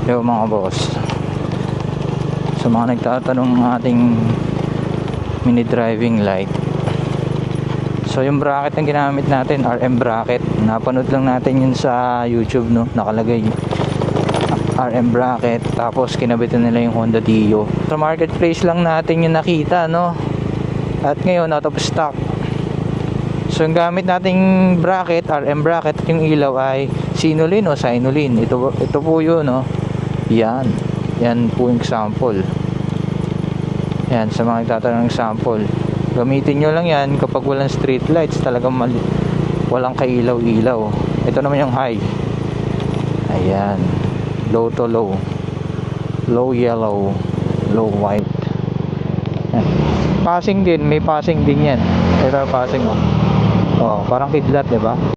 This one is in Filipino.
Yo mga boss, sa mga nagtatanong ng ating mini driving light, so yung bracket na ginamit natin, RM bracket, napanood lang natin yun sa YouTube, no? Nakalagay RM bracket, tapos kinabitan nila yung Honda Dio. Sa marketplace lang natin yung nakita, no? At ngayon out of stock. So yung gamit nating bracket, RM bracket, at yung ilaw ay Sinulin o Sinulin. Ito po yun, no? Yan po yung example. Yan, sa mga nagtatanong ng example, gamitin nyo lang yan kapag walang street lights, talagang walang kailaw-ilaw. Ito naman yung high. Ayan, low to low, low yellow, low white. Yan. Passing din, may passing din yan. Ito passing mo. Oh, parang kidlat, diba?